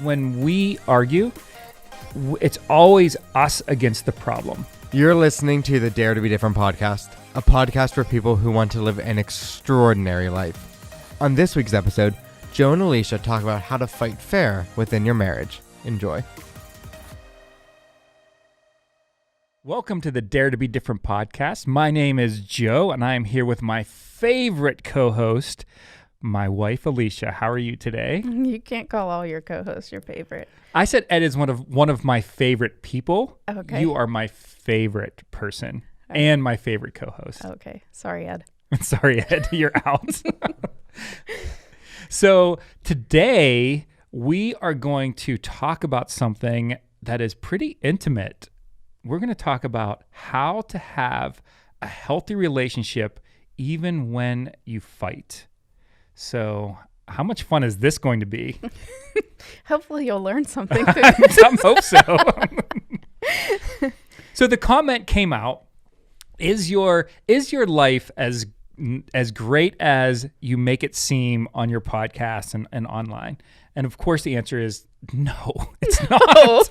When we argue, it's always us against the problem. You're listening to the Dare to Be Different podcast, a podcast for people who want to live an extraordinary life. On this week's episode, Joe and Alisha talk about how to fight fair within your marriage. Enjoy. Welcome to the Dare to Be Different podcast. My name is Joe, and I am here with my favorite co-host, my wife, Alisha. How are you today? You can't call all your co-hosts your favorite. I said Ed is one of my favorite people. Okay. You are my favorite person and my favorite co-host. Okay. Sorry, Ed. Sorry, Ed, you're out. So today we are going to talk about something that is pretty intimate. We're going to talk about how to have a healthy relationship even when you fight. So how much fun is this going to be? Hopefully you'll learn something. I hope so. So the comment came out, is your life as great as you make it seem on your podcast and online? And of course the answer is no, it's not.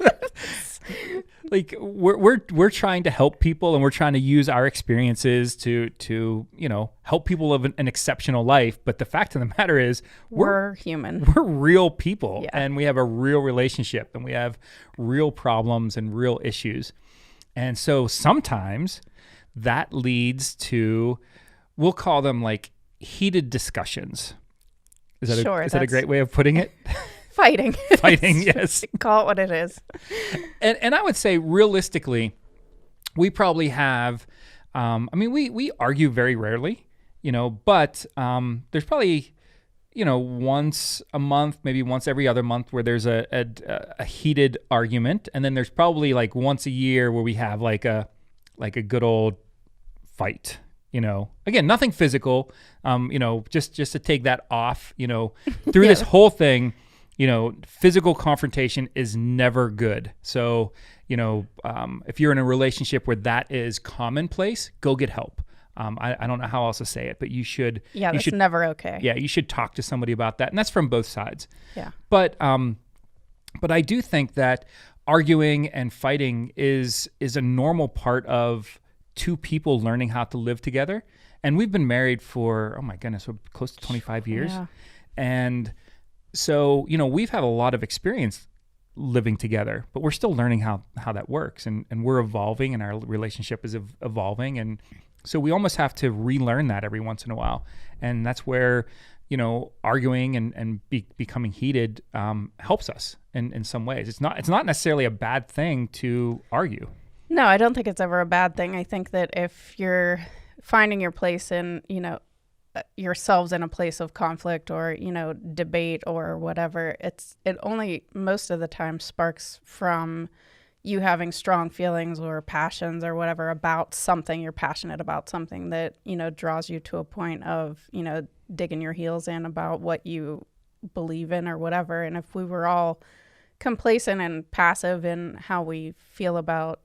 Like we're trying to help people, and we're trying to use our experiences to help people live an exceptional life. But the fact of the matter is, we're human. We're real people, yeah. And we have a real relationship, and we have real problems and real issues. And so sometimes that leads to, we'll call them like heated discussions. Is that a great way of putting it? Fighting. Fighting, yes. Call it what it is. And I would say realistically, we probably have, we argue very rarely, but there's probably, once a month, maybe once every other month where there's a heated argument. And then there's probably like once a year where we have like a good old fight. Again, nothing physical, just to take that off, through this whole thing. Physical confrontation is never good. So, if you're in a relationship where that is commonplace, go get help. I don't know how else to say it, but you should. Yeah, that's never okay. Yeah, you should talk to somebody about that, and that's from both sides. Yeah. But I do think that arguing and fighting is a normal part of two people learning how to live together. And we've been married for, oh my goodness, we're close to 25 years. Yeah. And so, we've had a lot of experience living together, but we're still learning how that works, and we're evolving, and our relationship is evolving. And so we almost have to relearn that every once in a while. And that's where, arguing and becoming heated helps us in some ways. It's not necessarily a bad thing to argue. No, I don't think it's ever a bad thing. I think that if you're finding your place in, yourselves in a place of conflict or debate or whatever, it only most of the time sparks from you having strong feelings or passions or whatever about something. You're passionate about something that draws you to a point of digging your heels in about what you believe in or whatever. And if we were all complacent and passive in how we feel about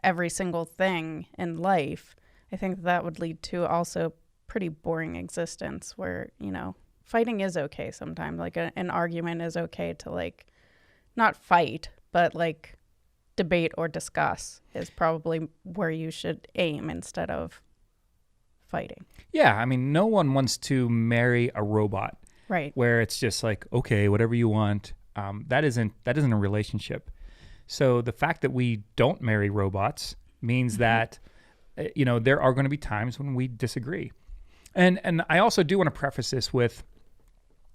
every single thing in life, I think that would lead to also pretty boring existence where, fighting is okay sometimes. Like an argument is okay to not fight, but debate or discuss is probably where you should aim instead of fighting. Yeah. No one wants to marry a robot. Right. Where it's just like, okay, whatever you want. That isn't a relationship. So the fact that we don't marry robots means that, there are going to be times when we disagree. And I also do want to preface this with,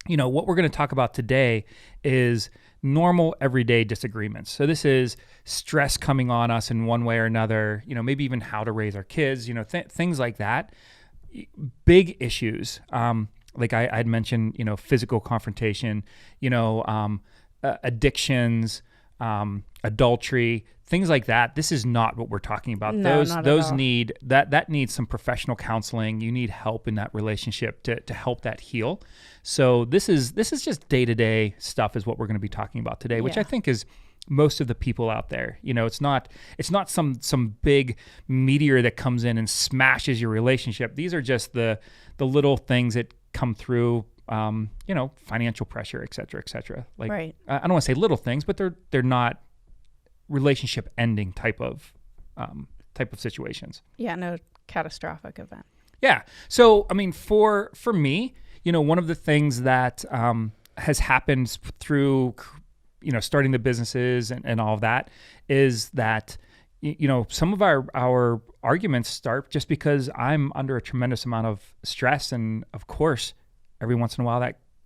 what we're going to talk about today is normal everyday disagreements. So this is stress coming on us in one way or another, maybe even how to raise our kids, things like that. Big issues. Like I'd mentioned, physical confrontation, addictions, adultery, things like that. This is not what we're talking about. No, those need that needs some professional counseling. You need help in that relationship to help that heal. So this is just day-to-day stuff is what we're going to be talking about today, which I think is most of the people out there. It's not some big meteor that comes in and smashes your relationship. These are just the little things that come through financial pressure, et cetera, et cetera. Like, Right. I don't want to say little things, but they're not relationship ending type of situations. Yeah, no catastrophic event. Yeah. So, I mean, for me, one of the things that has happened through, starting the businesses and all of that is that, some of our arguments start just because I'm under a tremendous amount of stress. And of course, every once in a while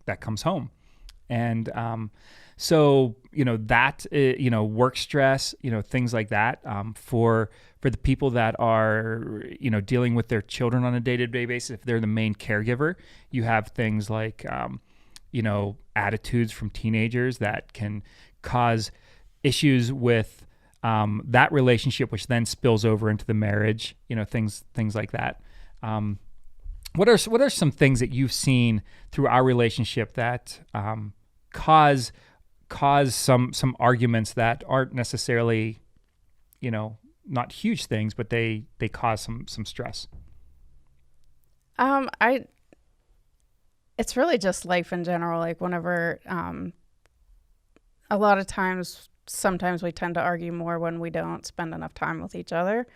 that comes home. And so, work stress, things like that, for the people that are, dealing with their children on a day-to-day basis, if they're the main caregiver, you have things like, attitudes from teenagers that can cause issues with that relationship, which then spills over into the marriage, things like that. What are some things that you've seen through our relationship that cause some arguments that aren't necessarily, not huge things, but they cause some stress? It's really just life in general. Like whenever, a lot of times, sometimes we tend to argue more when we don't spend enough time with each other,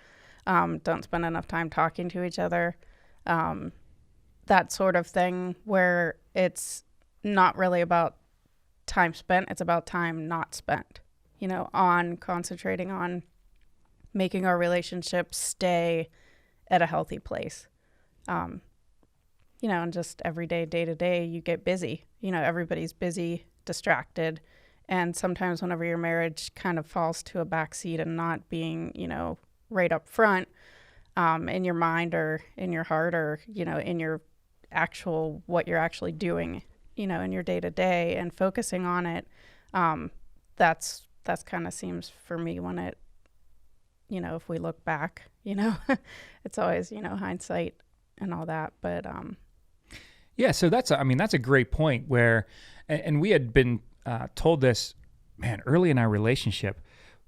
don't spend enough time talking to each other, that sort of thing, where it's not really about time spent, it's about time not spent, on concentrating on making our relationship stay at a healthy place. And just every day to day, you get busy. Everybody's busy, distracted. And sometimes whenever your marriage kind of falls to a backseat and not being, right up front, in your mind or in your heart or, in your what you're actually doing, in your day to day and focusing on it, that's kind of seems for me when it, if we look back, it's always, hindsight and all that. But, yeah, so that's a great point where, and we had been told this, early in our relationship,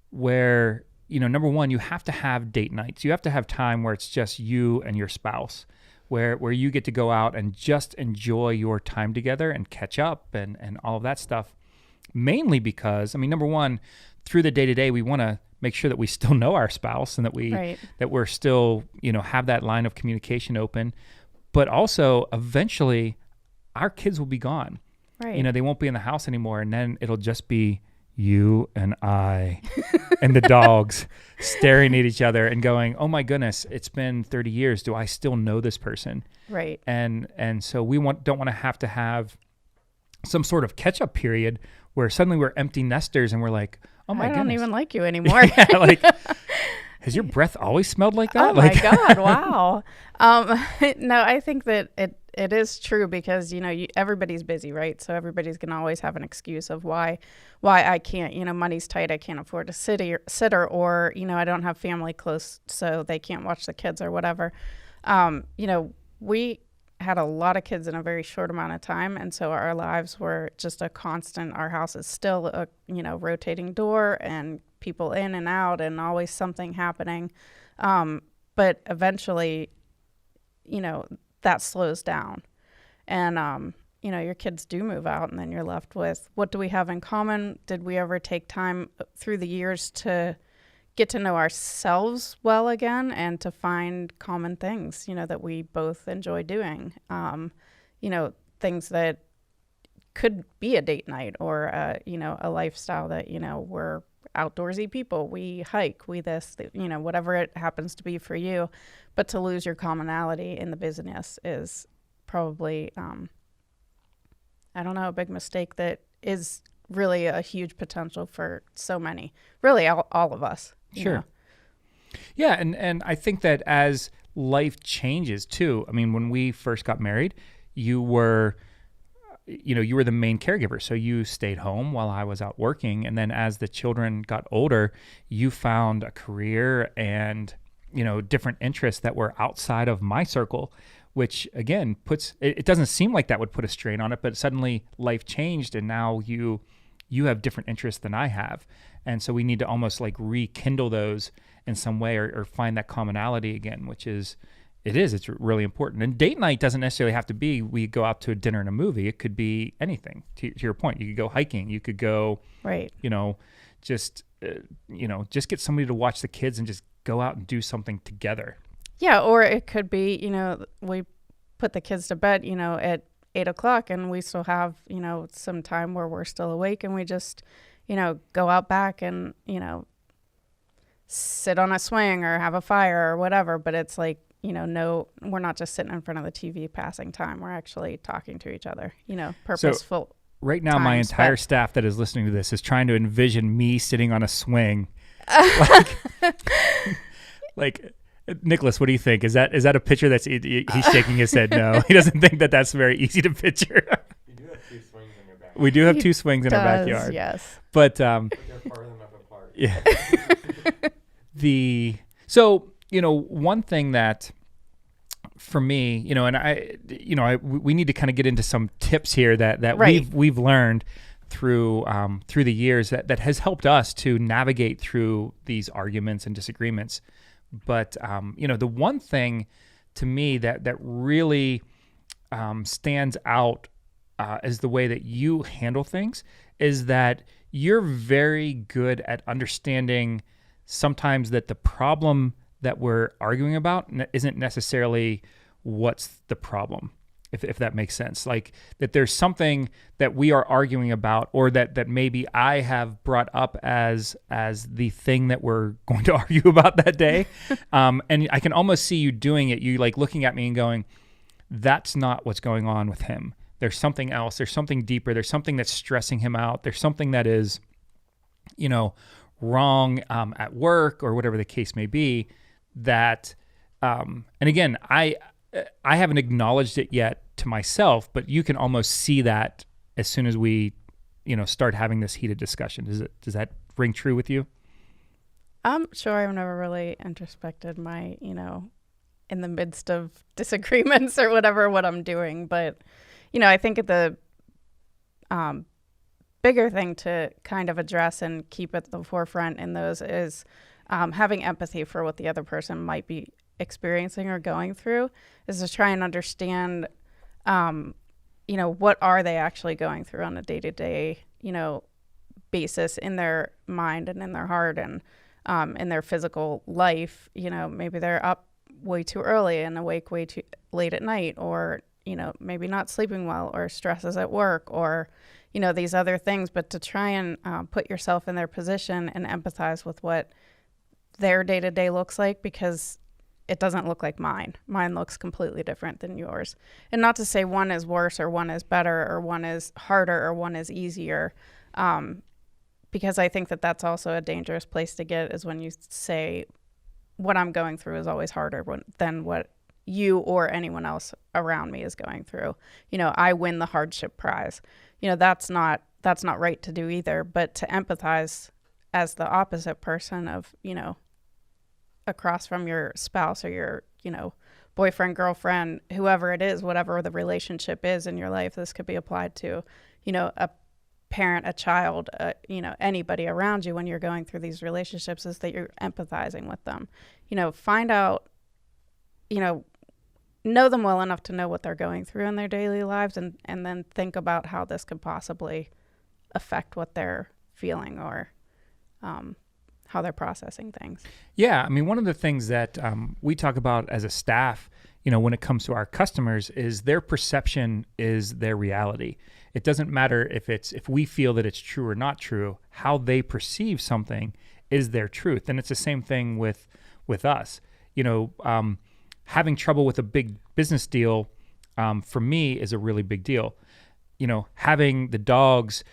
where, number one, you have to have date nights. You have to have time where it's just you and your spouse, where you get to go out and just enjoy your time together and catch up and all of that stuff. Mainly because, number one, through the day-to-day, we want to make sure that we still know our spouse and that we're still, have that line of communication open. But also, eventually, our kids will be gone. right. They won't be in the house anymore, and then it'll just be you and I and the dogs staring at each other and going, oh my goodness, it's been 30 years. Do I still know this person? Right. And so we don't want to have some sort of catch-up period where suddenly we're empty nesters and we're like, oh my goodness. I don't even like you anymore. Yeah, like, has your breath always smelled like that? Oh my God. Wow. No, I think that it is true because, everybody's busy, right? So everybody's going to always have an excuse of why I can't, money's tight. I can't afford a sitter or, I don't have family close, so they can't watch the kids or whatever. We had a lot of kids in a very short amount of time. And so our lives were just a constant. Our house is still a, rotating door and people in and out and always something happening. But eventually, that slows down and, your kids do move out and then you're left with, what do we have in common? Did we ever take time through the years to get to know ourselves well again and to find common things, that we both enjoy doing, things that could be a date night or, a lifestyle that, we're outdoorsy people. We hike, whatever it happens to be for you. But to lose your commonality in the business is probably, a big mistake that is really a huge potential for so many, really all of us. Sure. Yeah. And I think that as life changes too, when we first got married, you were the main caregiver. So you stayed home while I was out working. And then as the children got older, you found a career and, different interests that were outside of my circle, which again it doesn't seem like that would put a strain on it, but suddenly life changed and now you have different interests than I have. And so we need to almost like rekindle those in some way or find that commonality again, which is, It is. It's really important. And date night doesn't necessarily have to be we go out to a dinner and a movie. It could be anything. To your point, you could go hiking. You could go, Right. Just just get somebody to watch the kids and just go out and do something together. Yeah, or it could be, we put the kids to bed, at 8:00, and we still have, some time where we're still awake, and we just, go out back and, sit on a swing or have a fire or whatever. But it's like, no, we're not just sitting in front of the TV passing time. We're actually talking to each other, purposeful. So right now, my entire staff that is listening to this is trying to envision me sitting on a swing. like Nicholas, what do you think? Is that a picture that's he's shaking his head? No, he doesn't think that's very easy to picture. You do have 2 swings in your backyard. We do have 2 swings in our backyard. Yes, but they're far enough apart. Yeah. One thing that for me, we need to kind of get into some tips here that right. we've learned through the years that has helped us to navigate through these arguments and disagreements. But the one thing to me that really stands out as the way that you handle things is that you're very good at understanding sometimes that the problem that we're arguing about isn't necessarily what's the problem, if that makes sense. Like that there's something that we are arguing about, or that maybe I have brought up as the thing that we're going to argue about that day. And I can almost see you doing it. You like looking at me and going, that's not what's going on with him. There's something else. There's something deeper. There's something that's stressing him out. There's something that is, wrong at work or whatever the case may be. That, and again, I haven't acknowledged it yet to myself, but you can almost see that as soon as we, start having this heated discussion. Does that ring true with you? Sure. I've never really introspected my, in the midst of disagreements or whatever, what I'm doing. But, I think the bigger thing to kind of address and keep at the forefront in those is having empathy for what the other person might be experiencing or going through, is to try and understand, what are they actually going through on a day-to-day, basis in their mind and in their heart and in their physical life. Maybe they're up way too early and awake way too late at night, or, maybe not sleeping well, or stresses at work, or, these other things. But to try and put yourself in their position and empathize with what their day-to-day looks like, because it doesn't look like mine. Mine looks completely different than yours. And not to say one is worse or one is better or one is harder or one is easier, because I think that that's also a dangerous place to get, is when you say what I'm going through is always harder than what you or anyone else around me is going through. I win the hardship prize. That's not right to do either. But to empathize as the opposite person of, across from your spouse or your, boyfriend, girlfriend, whoever it is, whatever the relationship is in your life. This could be applied to, a parent, a child, anybody around you when you're going through these relationships, is that you're empathizing with them. Find out, know them well enough to know what they're going through in their daily lives, and then think about how this could possibly affect what they're feeling or how they're processing things. Yeah. I mean, one of the things that we talk about as a staff, when it comes to our customers, is their perception is their reality. It doesn't matter if we feel that it's true or not true. How they perceive something is their truth. And it's the same thing with us. Having trouble with a big business deal, for me, is a really big deal. Having the dogs,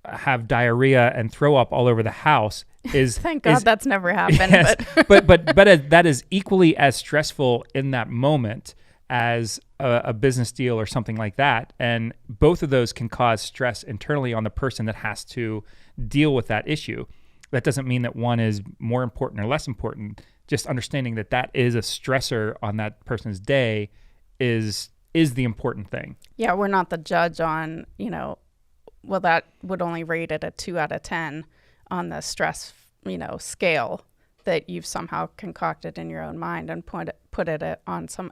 have diarrhea and throw up all over the house is thank God that's never happened. Yes, but that is equally as stressful in that moment as a business deal or something like that. And both of those can cause stress internally on the person that has to deal with that issue. That doesn't mean that one is more important or less important. Just understanding that is a stressor on that person's day is the important thing. Yeah, we're not the judge on, well, that would only rate it a 2 out of 10 on the stress, scale. that you've somehow concocted in your own mind and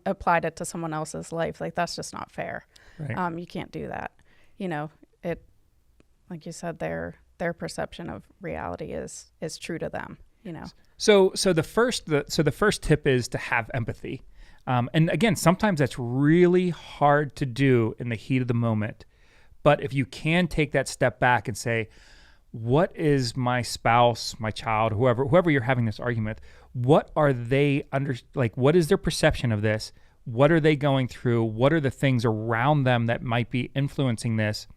applied it to someone else's life. Like, that's just not fair. Right. You can't do that. It, like you said, their perception of reality is true to them. So the first tip is to have empathy. And again, sometimes that's really hard to do in the heat of the moment. But if you can take that step back and say, what is my spouse, my child, whoever you're having this argument with, what are they what is their perception of this? What are they going through? What are the things around them that might be influencing this?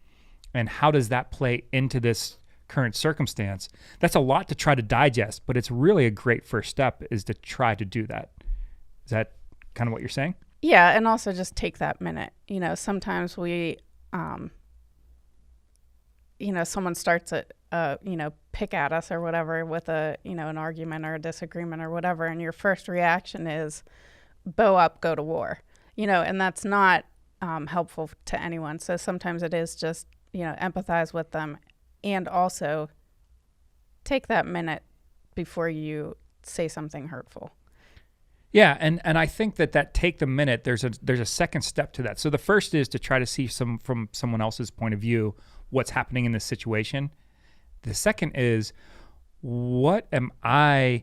And how does that play into this current circumstance? That's a lot to try to digest, but it's really a great first step is to try to do that. Is that kind of what you're saying? Yeah, and also just take that minute. Sometimes we, someone starts to, pick at us or whatever with an argument or a disagreement or whatever, and your first reaction is bow up, go to war, and that's not helpful to anyone. So sometimes it is just, empathize with them, and also take that minute before you say something hurtful. Yeah, and I think that take the minute, there's a second step to that. So the first is to try to see from someone else's point of view what's happening in this situation. The second is, what am I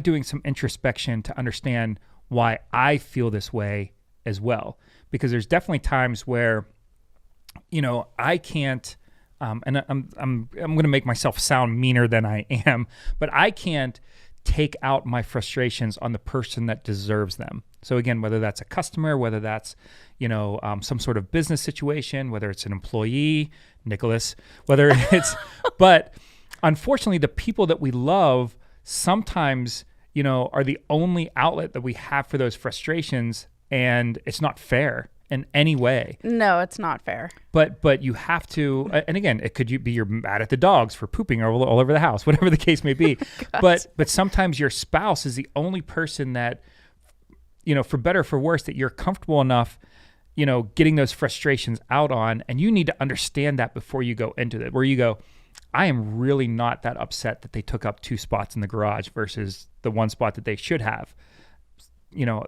doing some introspection to understand why I feel this way as well? Because there's definitely times where, I can't, and I'm going to make myself sound meaner than I am, but I can't take out my frustrations on the person that deserves them. So again, whether that's a customer, whether that's, some sort of business situation, whether it's an employee, Nicholas, whether it's, but unfortunately the people that we love sometimes, are the only outlet that we have for those frustrations, and it's not fair in any way. No, it's not fair. But you have to, and again, it could be you're mad at the dogs for pooping all over the house, whatever the case may be. But sometimes your spouse is the only person that, for better or for worse, that you're comfortable enough, getting those frustrations out on, and you need to understand that before you go into it, where you go, I am really not that upset that they took up 2 spots in the garage versus the 1 spot that they should have.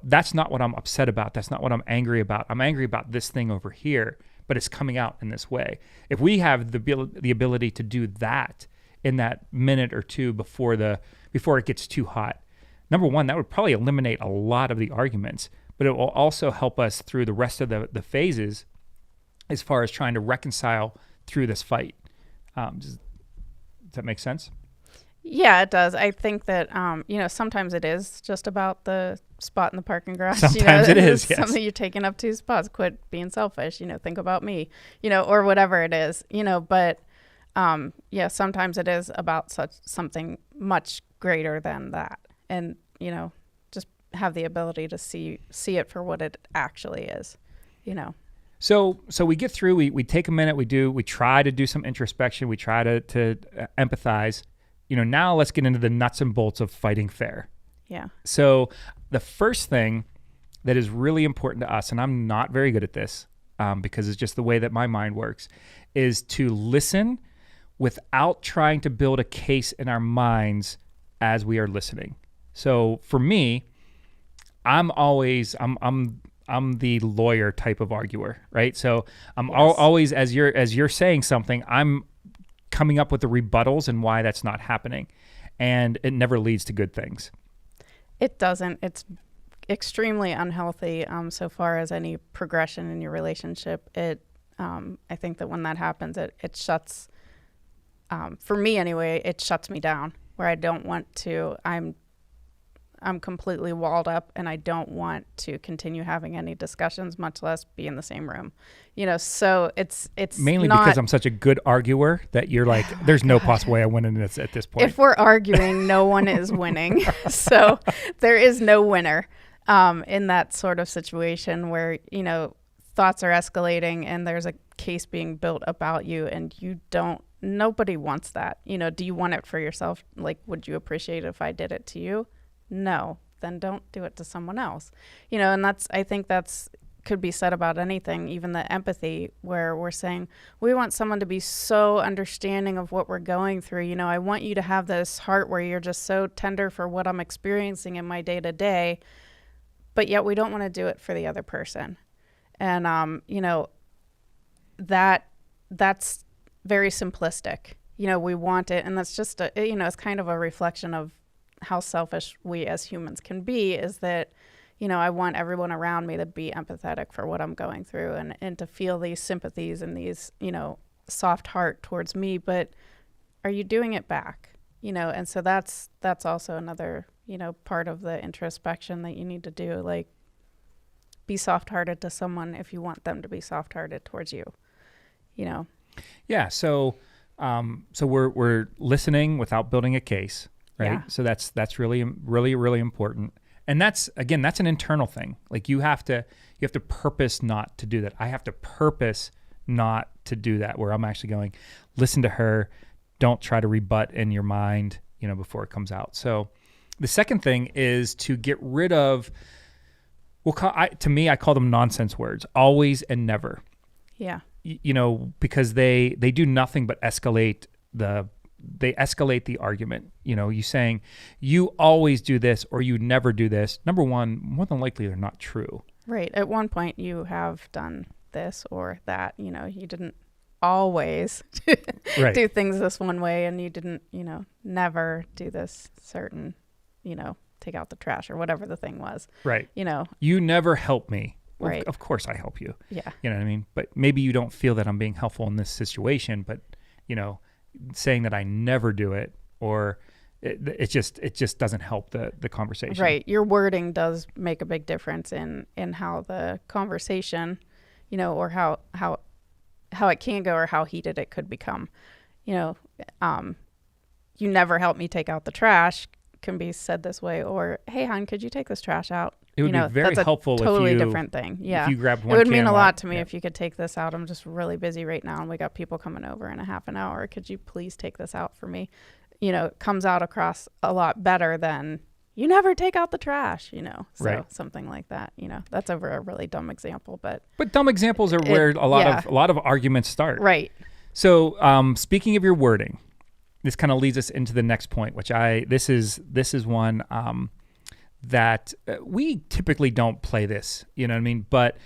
That's not what I'm upset about. That's not what I'm angry about. I'm angry about this thing over here, but it's coming out in this way. If we have the ability to do that in that minute or two before it gets too hot, number one, that would probably eliminate a lot of the arguments, but it will also help us through the rest of the phases as far as trying to reconcile through this fight. Does that make sense? Yeah, it does. I think that, sometimes it is just about the spot in the parking garage. Sometimes it is, yes. Something you're taking up 2 spots. Quit being selfish, think about me, or whatever it is, but, sometimes it is about something much greater than that. And, just have the ability to see it for what it actually is, So we get through, we take a minute, we try to do some introspection, we try to empathize. Now let's get into the nuts and bolts of fighting fair. Yeah. So the first thing that is really important to us, and I'm not very good at this because it's just the way that my mind works, is to listen without trying to build a case in our minds as we are listening. So for me, I'm the lawyer type of arguer, right? So I'm always, as you're saying something, I'm coming up with the rebuttals and why that's not happening, and it never leads to good things. It doesn't. It's extremely unhealthy. So far as any progression in your relationship, I think that when that happens, it shuts. For me anyway, it shuts me down. Where I don't want to. I'm completely walled up, and I don't want to continue having any discussions, much less be in the same room. So it's mainly not, because I'm such a good arguer that you're like, there's no possible way I win in this at this point. If we're arguing, no one is winning. So there is no winner in that sort of situation where, thoughts are escalating and there's a case being built about you, and nobody wants that. Do you want it for yourself? Like, would you appreciate it if I did it to you? No, then don't do it to someone else. And I think that's could be said about anything, even the empathy, where we're saying we want someone to be so understanding of what we're going through. You know, I want you to have this heart where you're just so tender for what I'm experiencing in my day to day, but yet we don't want to do it for the other person. And, you know, that's very simplistic. You know, we want it, and that's just, you know, it's kind of a reflection of how selfish we as humans can be, is that, you know, I want everyone around me to be empathetic for what I'm going through and to feel these sympathies and these, you know, soft heart towards me, but are you doing it back? You know, and so that's also another, you know, part of the introspection that you need to do, like be soft-hearted to someone if you want them to be soft-hearted towards you, you know? Yeah. So we're listening without building a case, right? Yeah. So that's really, really, really important. And that's an internal thing. Like you have to purpose not to do that. I have to purpose not to do that, where I'm actually going, listen to her. Don't try to rebut in your mind, you know, before it comes out. So the second thing is to get rid of, to me, I call them nonsense words, always and never. Yeah. You know, because they do nothing but escalate the argument. You know, you saying you always do this or you never do this. Number one, more than likely they're not true. Right. At one point you have done this or that, you know, you didn't always Right. do things this one way, and you didn't, you know, never do this certain, you know, take out the trash or whatever the thing was. Right. You know. You never help me. Well, Right. of course I help you. Yeah. You know what I mean? But maybe you don't feel that I'm being helpful in this situation, but, you know, saying that I never do it, or it just doesn't help the conversation. Right. Your wording does make a big difference in how the conversation, you know, or how it can go or how heated it could become. You know, you never help me take out the trash can be said this way, or, hey, hon, could you take this trash out? It would be very helpful totally if you different thing. Yeah. If you grabbed one it would mean can a out. lot to me Yeah. if you could take this out. I'm just really busy right now and we got people coming over in a half an hour. Could you please take this out for me? You know, it comes out across a lot better than you never take out the trash, you know. So Right. something like that, you know. That's a really dumb example, but dumb examples are where a lot of arguments start. right. So speaking of your wording, this kind of leads us into the next point, which this is one that we typically don't play this, you know what I mean? But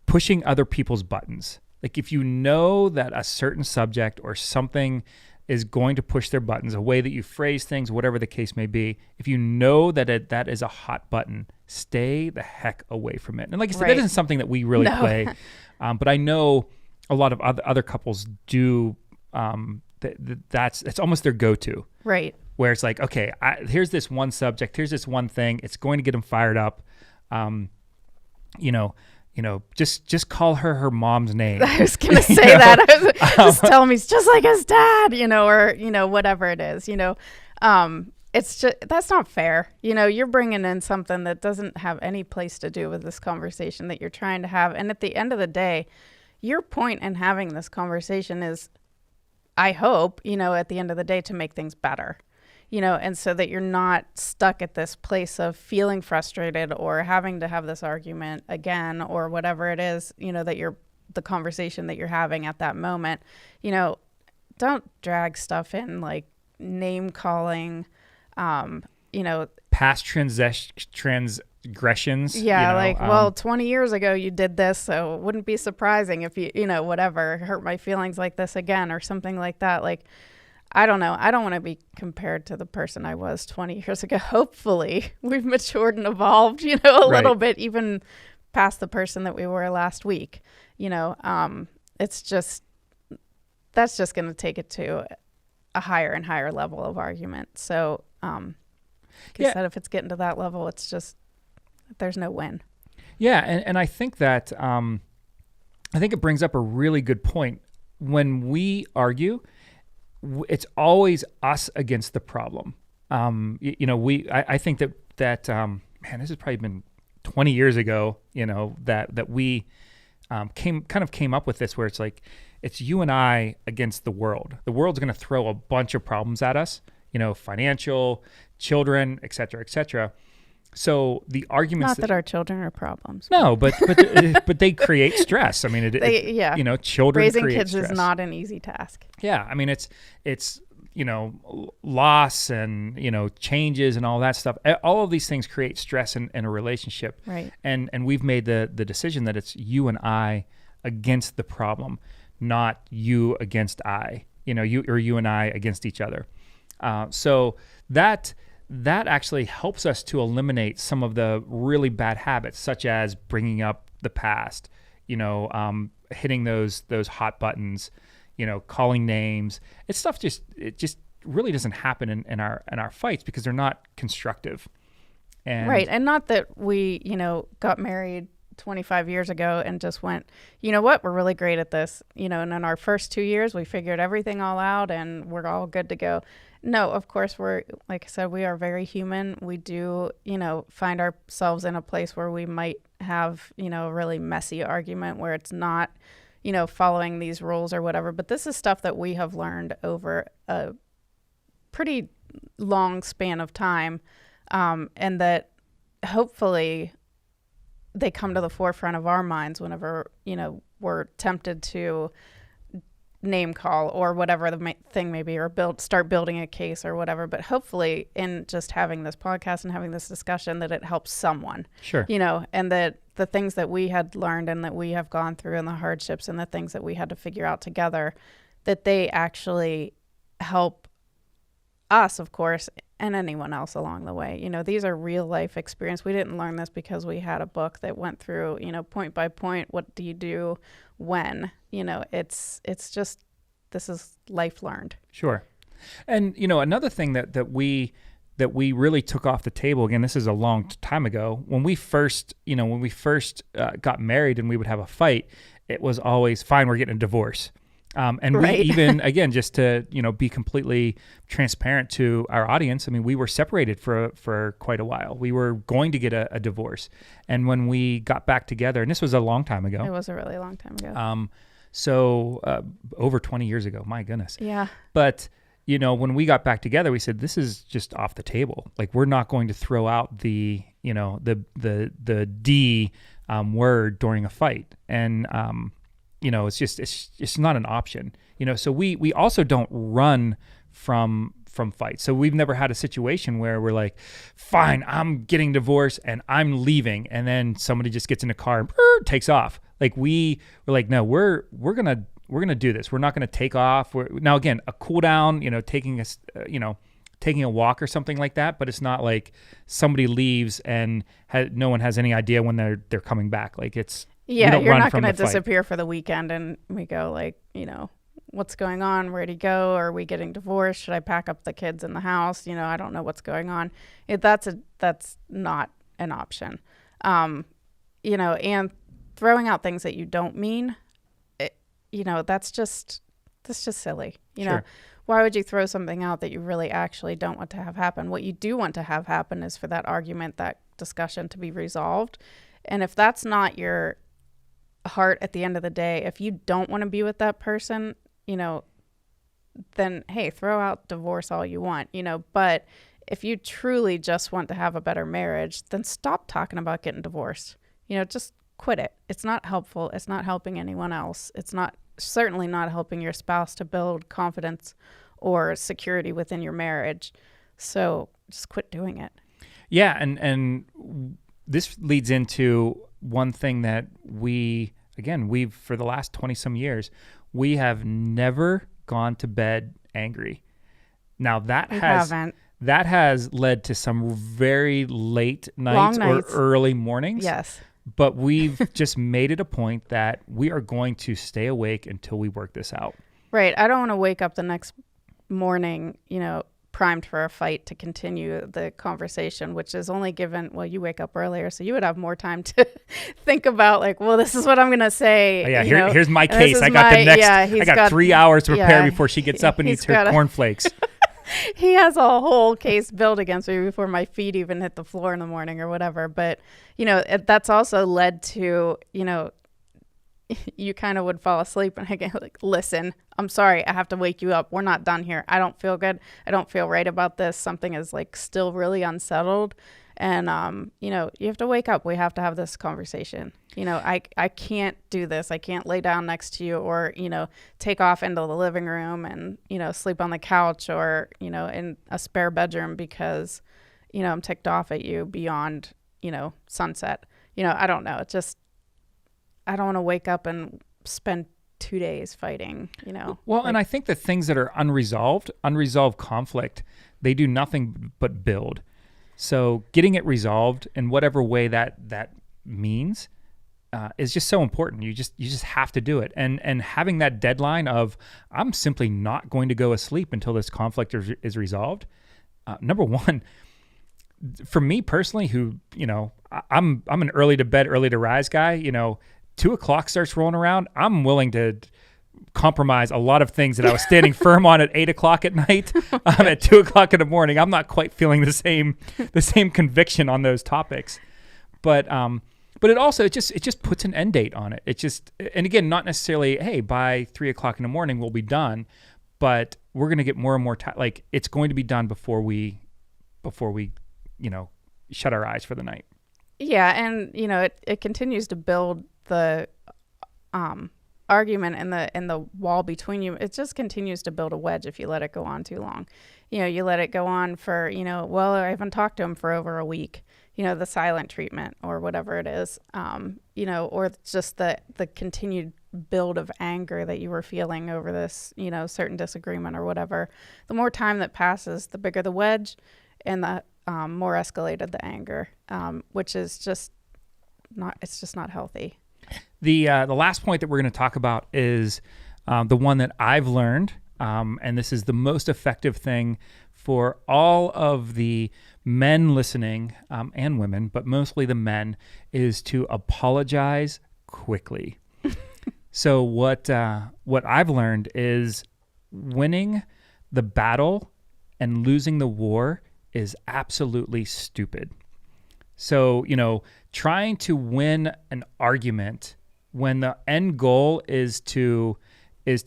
pushing other people's buttons. Like if you know that a certain subject or something is going to push their buttons, a way that you phrase things, whatever the case may be, if you know that that is a hot button, stay the heck away from it. And like I said, Right. that isn't something that we really play, but I know a lot of other couples do. It's almost their go-to. Right. Where it's like, okay, here's this one subject, here's this one thing, it's going to get them fired up. You know, just call her mom's name. I was going to say that. I was just tell him he's just like his dad, you know, or, you know, whatever it is, you know. It's just, that's not fair. You know, you're bringing in something that doesn't have any place to do with this conversation that you're trying to have. And at the end of the day, your point in having this conversation is, I hope, you know, at the end of the day, to make things better, you know, and so that you're not stuck at this place of feeling frustrated or having to have this argument again or whatever it is, you know, that the conversation that you're having at that moment. You know, don't drag stuff in like name calling, you know, past transgressions. Yeah, you know, like, well, 20 years ago you did this, so it wouldn't be surprising if you know, whatever, hurt my feelings like this again or something like that. Like, I don't know. I don't want to be compared to the person I was 20 years ago. Hopefully we've matured and evolved, you know, a little bit, even past the person that we were last week. You know, it's just, that's just going to take it to a higher and higher level of argument. So, like I said, if it's getting to that level, it's just, there's no win. Yeah, and I think that I think it brings up a really good point. When we argue, it's always us against the problem. You know, I think that man, this has probably been 20 years ago. You know, that we came up with this, where it's like it's you and I against the world. The world's going to throw a bunch of problems at us. You know, financial, children, et cetera, et cetera. So the arguments Not that our children are problems. no, but but they create stress. I mean, children raising create kids stress. is not an easy task. Yeah, I mean, it's loss and changes and all that stuff. All of these things create stress in a relationship. Right. And we've made the decision that it's you and I against the problem, not you against I. You and I against each other. So that actually helps us to eliminate some of the really bad habits, such as bringing up the past, hitting those hot buttons, calling names. It just really doesn't happen in our fights because they're not constructive. And right. And not that we, got married 25 years ago and just went, you know what, we're really great at this, and in our first 2 years, we figured everything all out and we're all good to go. No, of course, we're, like I said, we are very human. We do, find ourselves in a place where we might have, a really messy argument where it's not, following these rules or whatever. But this is stuff that we have learned over a pretty long span of time, and that hopefully they come to the forefront of our minds whenever, we're tempted to name call or whatever the thing may be, or start building a case or whatever. But hopefully in just having this podcast and having this discussion that it helps someone. Sure. And that the things that we had learned and that we have gone through and the hardships and the things that we had to figure out together, that they actually help us, of course, and anyone else along the way. These are real life experience. We didn't learn this because we had a book that went through, point by point, what do you do when, it's just, this is life learned. Sure. And, another thing that we really took off the table, again, this is a long time ago, when we first got married and we would have a fight, it was always, fine, we're getting a divorce. And right. We even, again, just to, be completely transparent to our audience, I mean, we were separated for quite a while. We were going to get a divorce. And when we got back together, and this was a long time ago. It was a really long time ago. Over 20 years ago, my goodness. Yeah. But, when we got back together, we said, this is just off the table. Like, we're not going to throw out the D word during a fight. And, it's not an option, so we also don't run from fights. So we've never had a situation where we're like, fine, I'm getting divorced and I'm leaving. And then somebody just gets in a car and takes off. Like we're like, no, we're going to do this. We're not going to take off. Now again, a cool down, taking a walk or something like that, but it's not like somebody leaves and no one has any idea when they're coming back. Like it's, yeah, you're not going to disappear for the weekend and we go like, what's going on? Where'd he go? Are we getting divorced? Should I pack up the kids in the house? I don't know what's going on. That's not an option. And throwing out things that you don't mean, that's just silly. Sure. Why would you throw something out that you really actually don't want to have happen? What you do want to have happen is for that argument, that discussion to be resolved. And if that's not your heart at the end of the day, if you don't want to be with that person, then hey, throw out divorce all you want, but if you truly just want to have a better marriage, then stop talking about getting divorced. Just quit it. It's not helpful. It's not helping anyone else. It's certainly not helping your spouse to build confidence or security within your marriage. So just quit doing it. Yeah. And this leads into one thing that we've for the last 20 some years, we have never gone to bed angry. Now that has led to some very late nights or early mornings. Yes. But we've just made it a point that we are going to stay awake until we work this out. Right. I don't want to wake up the next morning, primed for a fight to continue the conversation, which is only given, well, you wake up earlier, so you would have more time to think about like, well, this is what I'm going to say. Oh, yeah, here's my case. I got 3 hours to prepare before she gets up and eats her cornflakes. He has a whole case built against me before my feet even hit the floor in the morning or whatever. But, that's also led to, you kind of would fall asleep and I get like, listen, I'm sorry, I have to wake you up. We're not done here. I don't feel good. I don't feel right about this. Something is like still really unsettled. And, you have to wake up. We have to have this conversation. I can't do this. I can't lay down next to you or, take off into the living room and, sleep on the couch or, in a spare bedroom because, I'm ticked off at you beyond, sunset. I don't know. It's just, I don't want to wake up and spend 2 days fighting, Well, and I think the things that are unresolved conflict, they do nothing but build. So getting it resolved in whatever way that means is just so important. You just have to do it. And having that deadline of I'm simply not going to go asleep until this conflict is resolved. Number one, for me personally, who I'm an early to bed, early to rise guy. 2:00 starts rolling around. I'm willing to compromise a lot of things that I was standing firm on at 8:00 at night. At 2:00 in the morning, I'm not quite feeling the same conviction on those topics. But it also it just puts an end date on it. It just, and again, not necessarily, hey, by 3:00 in the morning we'll be done, but we're going to get more and more like it's going to be done before we shut our eyes for the night. Yeah, and it continues to build the argument and the wall between you. It just continues to build a wedge if you let it go on too long. You let it go on for, well, I haven't talked to him for over a week, the silent treatment or whatever it is, or just the continued build of anger that you were feeling over this, certain disagreement or whatever. The more time that passes, the bigger the wedge and the more escalated the anger, which is just not healthy. The last point that we're going to talk about is the one that I've learned, and this is the most effective thing for all of the men listening and women, but mostly the men, is to apologize quickly. So what I've learned is winning the battle and losing the war is absolutely stupid. So, trying to win an argument when the end goal is to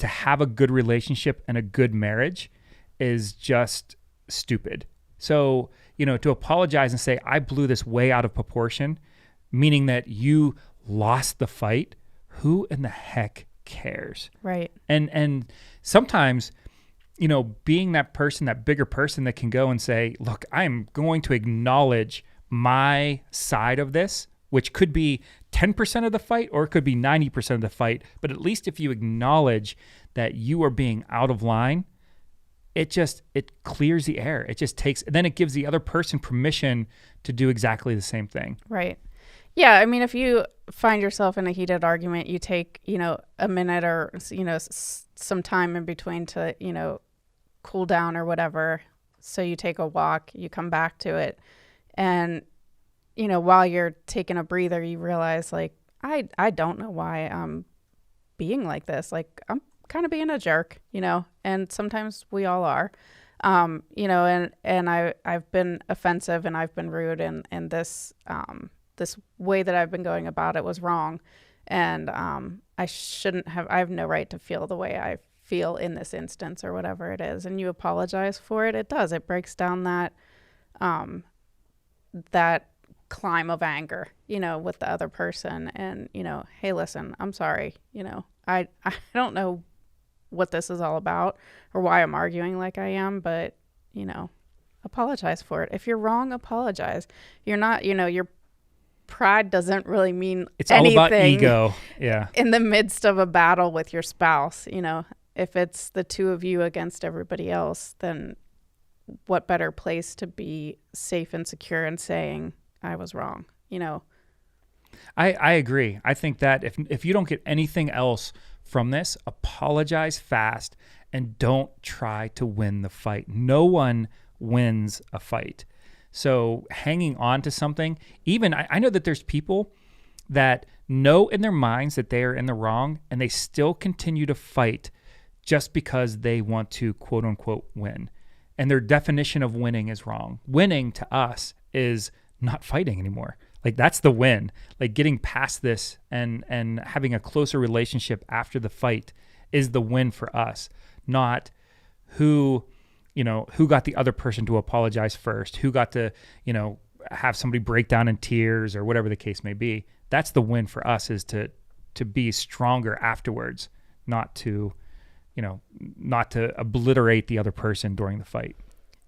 have a good relationship and a good marriage is just stupid. So, to apologize and say, I blew this way out of proportion, meaning that you lost the fight, who in the heck cares? Right. And sometimes, being that person, that bigger person that can go and say, look, I'm going to acknowledge my side of this, which could be 10% of the fight or it could be 90% of the fight. But at least if you acknowledge that you are being out of line, it clears the air. Then it gives the other person permission to do exactly the same thing. Right. Yeah. I mean, if you find yourself in a heated argument, you take, a minute or, some time in between to, cool down or whatever. So you take a walk, you come back to it. And, while you're taking a breather, you realize like, I don't know why I'm being like this. Like I'm kind of being a jerk, and sometimes we all are, and I've been offensive and I've been rude and this way that I've been going about it was wrong. And I have no right to feel the way I feel in this instance or whatever it is. And you apologize for it. It breaks down that climb of anger, with the other person. And, hey, listen, I'm sorry. I don't know what this is all about or why I'm arguing like I am, but, apologize for it. If you're wrong, apologize. You're not, your pride doesn't really mean it's anything. All about ego. Yeah. In the midst of a battle with your spouse, if it's the two of you against everybody else, then what better place to be safe and secure and saying I was wrong, I agree. I think that if you don't get anything else from this, apologize fast and don't try to win the fight. No one wins a fight. So hanging on to something, even I know that there's people that know in their minds that they are in the wrong and they still continue to fight just because they want to quote unquote win. And their definition of winning is wrong. Winning to us is not fighting anymore. Like that's the win. Like getting past this and having a closer relationship after the fight is the win for us, not who got the other person to apologize first, who got to, have somebody break down in tears or whatever the case may be. That's the win for us, is to be stronger afterwards, not to obliterate the other person during the fight.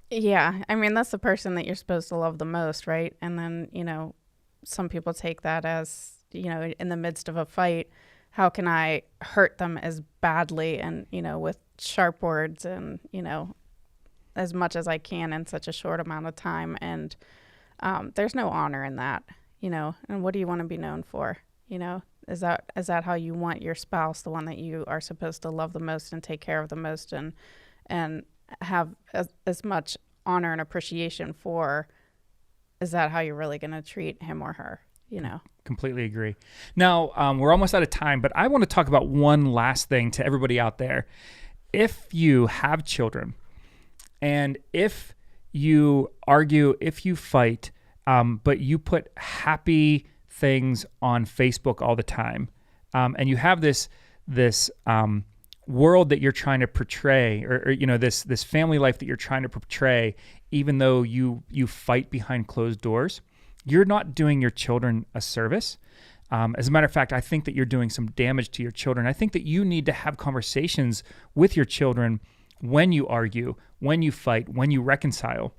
Yeah. I mean, that's the person that you're supposed to love the most, right? And then, some people take that as, in the midst of a fight, how can I hurt them as badly and, with sharp words and, as much as I can in such a short amount of time. And there's no honor in that, and what do you want to be known for? Is that how you want your spouse, the one that you are supposed to love the most and take care of the most and have as much honor and appreciation for? Is that how you're really going to treat him or her? Completely agree. Now, we're almost out of time, but I want to talk about one last thing to everybody out there. If you have children and if you argue, if you fight, but you put happy things on Facebook all the time, and you have this world that you're trying to portray, or this family life that you're trying to portray, even though you fight behind closed doors, you're not doing your children a service. As a matter of fact, I think that you're doing some damage to your children. I think that you need to have conversations with your children when you argue, when you fight, when you reconcile.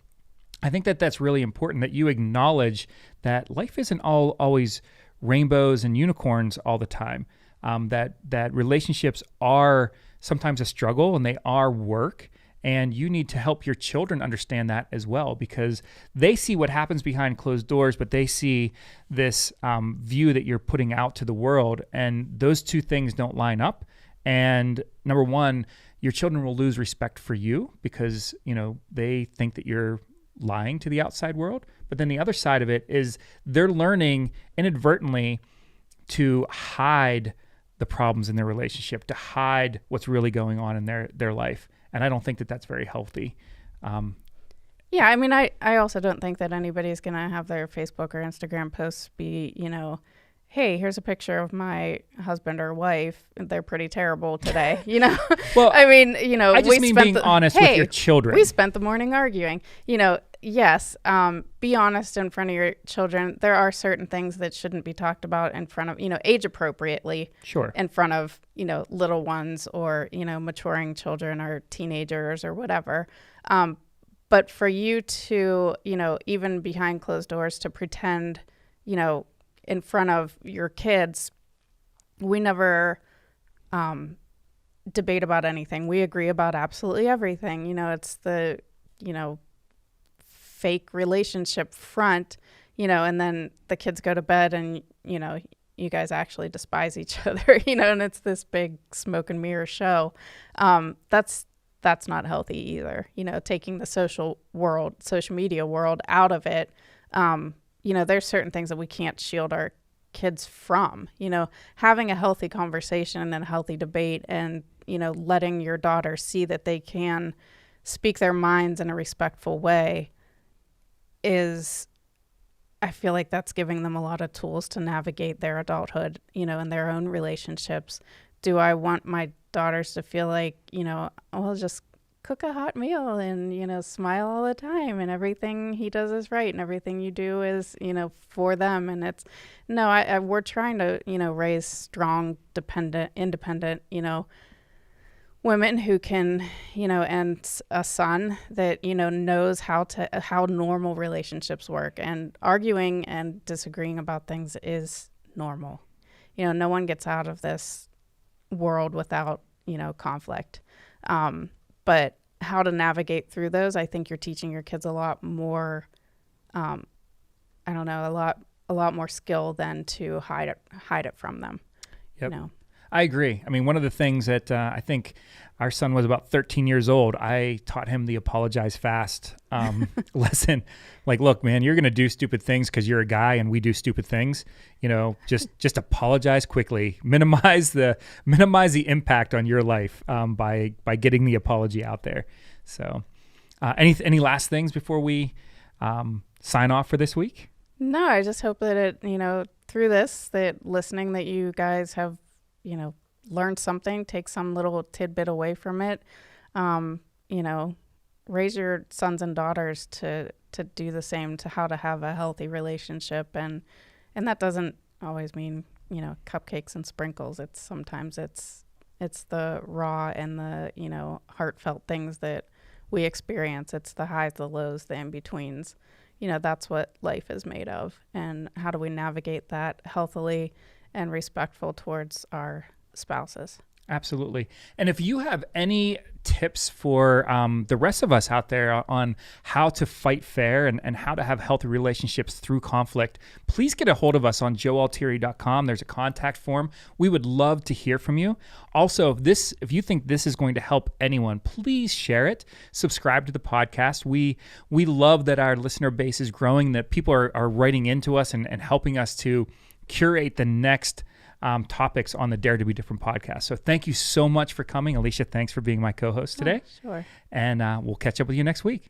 I think that that's really important, that you acknowledge that life isn't always rainbows and unicorns all the time, that relationships are sometimes a struggle and they are work. And you need to help your children understand that as well, because they see what happens behind closed doors, but they see this view that you're putting out to the world. And those two things don't line up. And number one, your children will lose respect for you because, they think that you're lying to the outside world. But then the other side of it is they're learning inadvertently to hide the problems in their relationship, to hide what's really going on in their life. And I don't think that that's very healthy. Yeah, I mean, I also don't think that anybody's going to have their Facebook or Instagram posts be, hey, here's a picture of my husband or wife. They're pretty terrible today, Well, I mean, I just mean being honest with your children. We spent the morning arguing. Yes, be honest in front of your children. There are certain things that shouldn't be talked about in front of, age appropriately. Sure. In front of, little ones or, maturing children or teenagers or whatever. But for you to, even behind closed doors to pretend, in front of your kids, we never debate about anything. We agree about absolutely everything. It's the, fake relationship front, and then the kids go to bed and, you guys actually despise each other, and it's this big smoke and mirror show. That's not healthy either. Taking the social media world out of it. There's certain things that we can't shield our kids from, having a healthy conversation and a healthy debate and, letting your daughter see that they can speak their minds in a respectful way I feel like that's giving them a lot of tools to navigate their adulthood, in their own relationships. Do I want my daughters to feel like, just cook a hot meal and, smile all the time and everything he does is right and everything you do is, for them. And it's, no, we're trying to, raise strong, independent, women who can, and a son that, knows how normal relationships work, and arguing and disagreeing about things is normal. No one gets out of this world without, conflict. But how to navigate through those, I think you're teaching your kids a lot more, a lot more skill than to hide it from them. Yep. I agree. I mean, one of the things that I think our son was about 13 years old, I taught him the apologize fast lesson. Like, look, man, you're going to do stupid things because you're a guy and we do stupid things. Just apologize quickly. Minimize the impact on your life by getting the apology out there. So any last things before we sign off for this week? No, I just hope that it, through this, that listening, that you guys have, learn something, take some little tidbit away from it, raise your sons and daughters to to do the same, to how to have a healthy relationship. And that doesn't always mean, you know, cupcakes and sprinkles. Sometimes it's the raw and the, you know, heartfelt things that we experience. It's the highs, the lows, the in-betweens. You know, that's what life is made of. And how do we navigate that healthily and respectful towards our spouses? Absolutely. And if you have any tips for the rest of us out there on how to fight fair and how to have healthy relationships through conflict, please get a hold of us on joealtieri.com. There's a contact form. We would love to hear from you. Also, if you think this is going to help anyone, please share it. Subscribe to the podcast. We love that our listener base is growing, that people are writing into us and helping us to curate the next topics on the Dare to Be Different podcast. So thank you so much for coming. Alisha, thanks for being my co-host today. Sure. And we'll catch up with you next week.